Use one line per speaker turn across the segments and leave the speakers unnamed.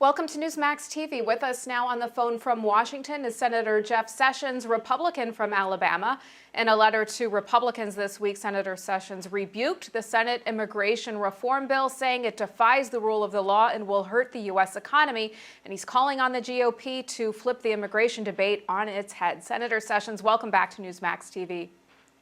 Welcome to Newsmax TV. With us now on the phone from Washington is Senator Jeff Sessions, Republican from Alabama. In a letter to Republicans this week, Senator Sessions rebuked the Senate immigration reform bill, saying it defies the rule of the law and will hurt the U.S. economy. And he's calling on the GOP to flip the immigration debate on its head. Senator Sessions, welcome back to Newsmax TV.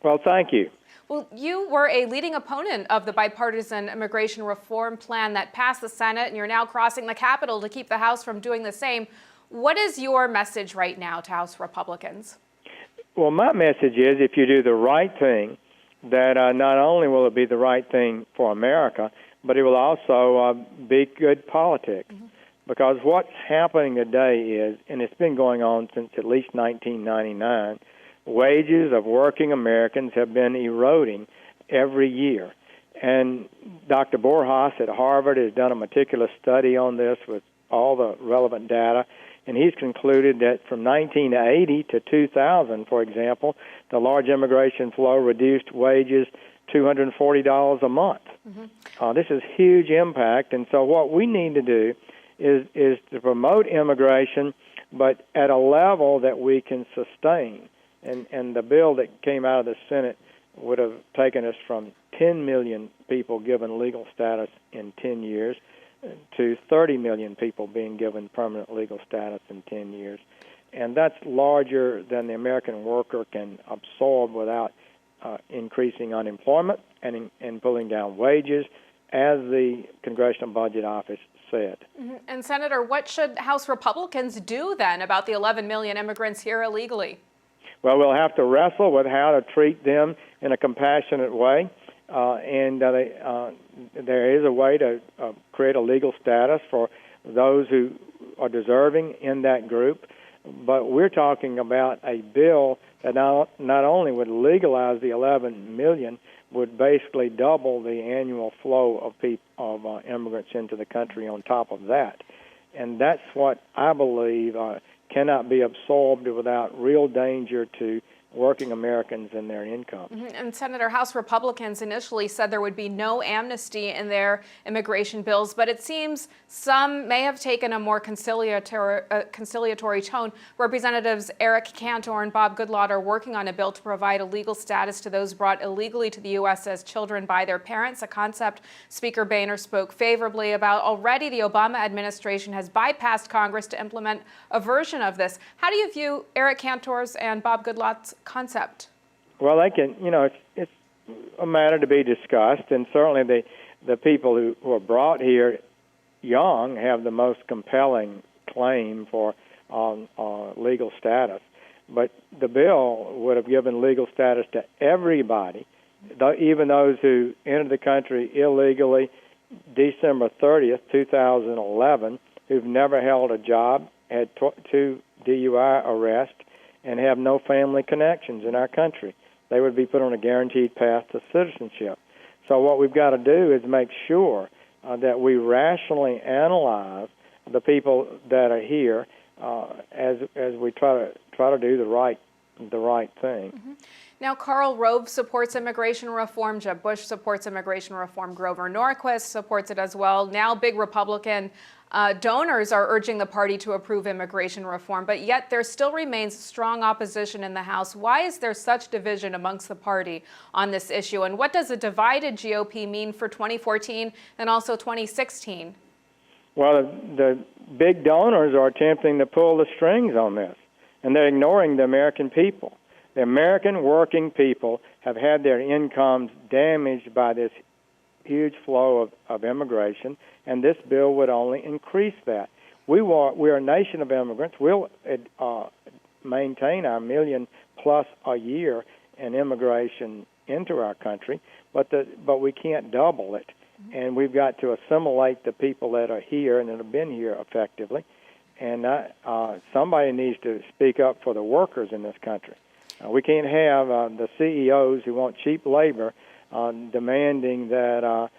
Well, thank you.
Well, you were a leading opponent of the bipartisan immigration reform plan that passed the Senate, and you're now crossing the Capitol to keep the House from doing the same. What is your message right now to House Republicans?
Well, my message is if you do the right thing, that not only will it be the right thing for America, but it will also be good politics. Mm-hmm. Because what's happening today is, and it's been going on since at least 1999, wages of working Americans have been eroding every year. And Dr. Borjas at Harvard has done a meticulous study on this with all the relevant data, and he's concluded that from 1980 to 2000, for example, the large immigration flow reduced wages $240 a month. Mm-hmm. This is huge impact, and so what we need to do is to promote immigration, but at a level that we can sustain. And the bill that came out of the Senate would have taken us from 10 million people given legal status in 10 years to 30 million people being given permanent legal status in 10 years. And that's larger than the American worker can absorb without increasing unemployment and pulling down wages, as the Congressional Budget Office said.
Mm-hmm. And Senator, what should House Republicans do then about the 11 million immigrants here illegally?
Well, we'll have to wrestle with how to treat them in a compassionate way, and there is a way to create a legal status for those who are deserving in that group. But we're talking about a bill that not only would legalize the 11 million, would basically double the annual flow of immigrants into the country on top of that. And that's what I believe cannot be absorbed without real danger to working Americans and their income.
Mm-hmm. And Senator, House Republicans initially said there would be no amnesty in their immigration bills, but it seems some may have taken a more conciliatory tone. Representatives Eric Cantor and Bob Goodlatte are working on a bill to provide a legal status to those brought illegally to the U.S. as children by their parents, a concept Speaker Boehner spoke favorably about. Already, the Obama administration has bypassed Congress to implement a version of this. How do you view Eric Cantor's and Bob Goodlatte's concept?
Well, they can, it's a matter to be discussed, and certainly the people who are brought here young have the most compelling claim for legal status. But the bill would have given legal status to everybody, even those who entered the country illegally December 30th, 2011, who've never held a job, had 2 DUI arrests, and have no family connections in our country. They would be put on a guaranteed path to citizenship. So what we've got to do is make sure that we rationally analyze the people that are here as we try to do the right thing.
Mm-hmm. Now, Karl Rove supports immigration reform. Jeb Bush supports immigration reform. Grover Norquist supports it as well. Now, big Republican donors are urging the party to approve immigration reform, but yet there still remains strong opposition in the House. Why is there such division amongst the party on this issue, and what does a divided GOP mean for 2014 and also 2016?
Well, the big donors are attempting to pull the strings on this, and they're ignoring the American people. The American working people have had their incomes damaged by this huge flow of immigration, and this bill would only increase that. We're a nation of immigrants. We'll maintain our million plus a year in immigration into our country, but we can't double it. Mm-hmm. And we've got to assimilate the people that are here and that have been here effectively. And somebody needs to speak up for the workers in this country. We can't have the CEOs who want cheap labor demanding that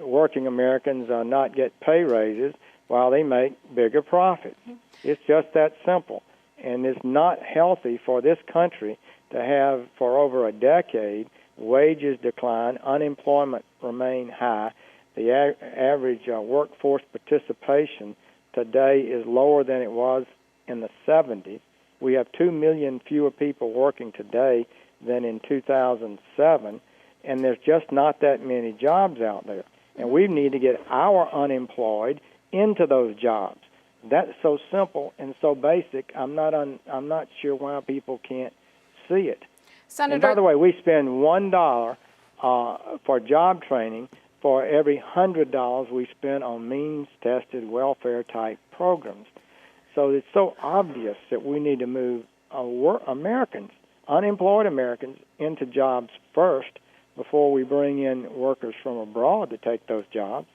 working Americans not get pay raises while they make bigger profits. Mm-hmm. It's just that simple. And it's not healthy for this country to have, for over a decade, wages decline, unemployment remain high, the average workforce participation today is lower than it was in the 70s. We have 2 million fewer people working today than in 2007, and there's just not that many jobs out there. And we need to get our unemployed into those jobs. That's so simple and so basic. I'm not sure why people can't see it.
Senator,
and by the way, we spend $1 for job training for every $100 we spend on means-tested welfare-type programs. So it's so obvious that we need to move Americans, unemployed Americans, into jobs first before we bring in workers from abroad to take those jobs.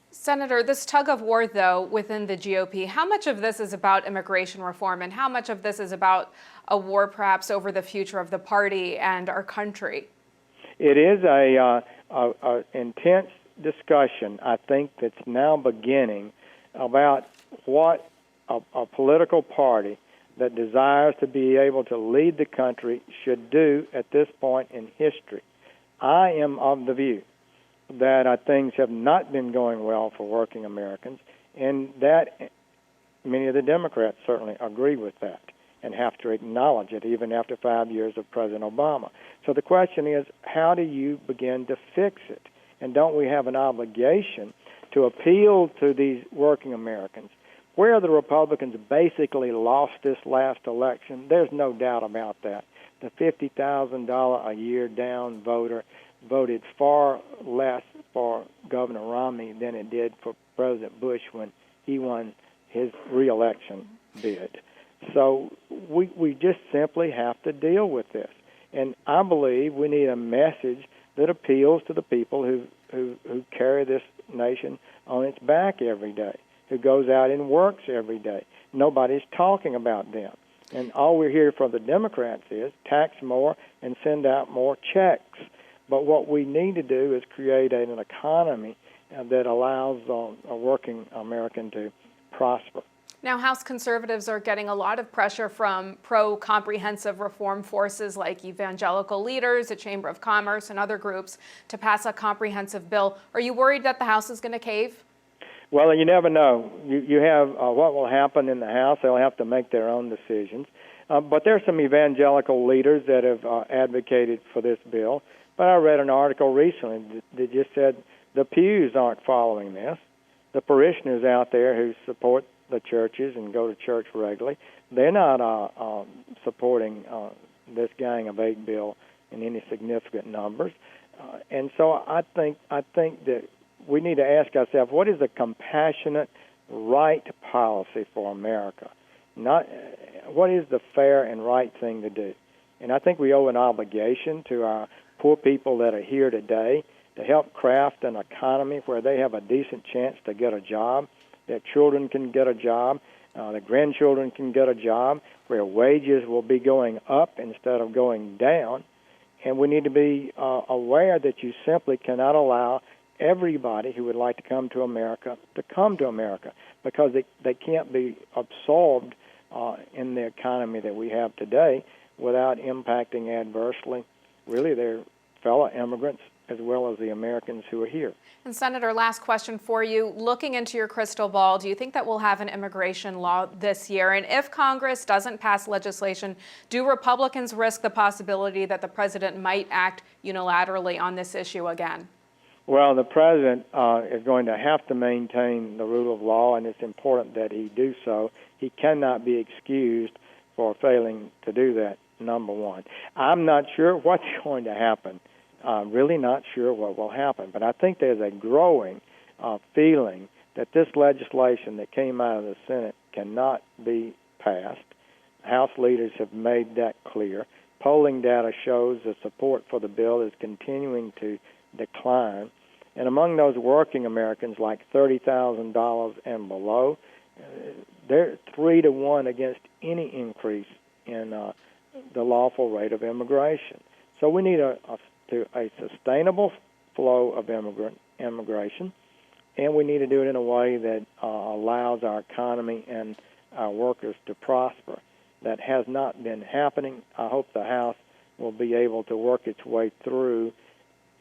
Senator, this tug of war, though, within the GOP, how much of this is about immigration reform and how much of this is about a war perhaps over the future of the party and our country?
It is a intense discussion, I think, that's now beginning about what a political party that desires to be able to lead the country should do at this point in history. I am of the view that things have not been going well for working Americans, and that many of the Democrats certainly agree with that and have to acknowledge it even after 5 years of President Obama. So the question is, how do you begin to fix it? And don't we have an obligation to appeal to these working Americans? Where the Republicans basically lost this last election, there's no doubt about that. The $50,000 a year down voter voted far less for Governor Romney than it did for President Bush when he won his reelection bid. So we just simply have to deal with this. And I believe we need a message that appeals to the people who carry this nation on its back every day, who goes out and works every day. Nobody's talking about them. And all we hear from the Democrats is tax more and send out more checks. But what we need to do is create an economy that allows a working American to prosper.
Now, House conservatives are getting a lot of pressure from pro-comprehensive reform forces like evangelical leaders, the Chamber of Commerce, and other groups to pass a comprehensive bill. Are you worried that the House is going to cave?
Well, you never know. You have what will happen in the House. They'll have to make their own decisions. But there are some evangelical leaders that have advocated for this bill. But I read an article recently that just said the pews aren't following this. The parishioners out there who support the churches and go to church regularly, they're not supporting this Gang of Eight bill in any significant numbers. And so I think that we need to ask ourselves, what is a compassionate, right policy for America? Not what is the fair and right thing to do? And I think we owe an obligation to our poor people that are here today to help craft an economy where they have a decent chance to get a job, their children can get a job, their grandchildren can get a job, where wages will be going up instead of going down. And we need to be aware that you simply cannot allow everybody who would like to come to America, because they can't be absorbed in the economy that we have today without impacting adversely, really, their fellow immigrants as well as the Americans who are here.
And Senator, last question for you. Looking into your crystal ball, do you think that we'll have an immigration law this year? And if Congress doesn't pass legislation, do Republicans risk the possibility that the president might act unilaterally on this issue again?
Well, the president is going to have to maintain the rule of law, and it's important that he do so. He cannot be excused for failing to do that, number one. I'm not sure what's going to happen. Really not sure what will happen. But I think there's a growing feeling that this legislation that came out of the Senate cannot be passed. House leaders have made that clear. Polling data shows the support for the bill is continuing to decline. And among those working Americans, like $30,000 and below, they're 3-to-1 against any increase in the lawful rate of immigration. So we need a sustainable flow of immigration, and we need to do it in a way that allows our economy and our workers to prosper. That has not been happening. I hope the House will be able to work its way through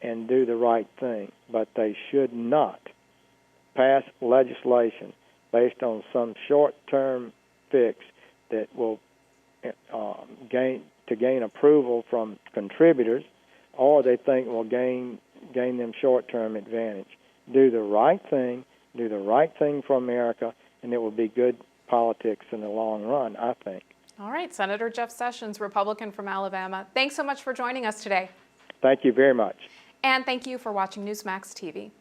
and do the right thing, but they should not pass legislation based on some short-term fix that will gain approval from contributors, or they think will gain them short-term advantage. Do the right thing for America, and it will be good politics in the long run, I think.
All right, Senator Jeff Sessions, Republican from Alabama. Thanks so much for joining us today.
Thank you very much.
And thank you for watching Newsmax TV.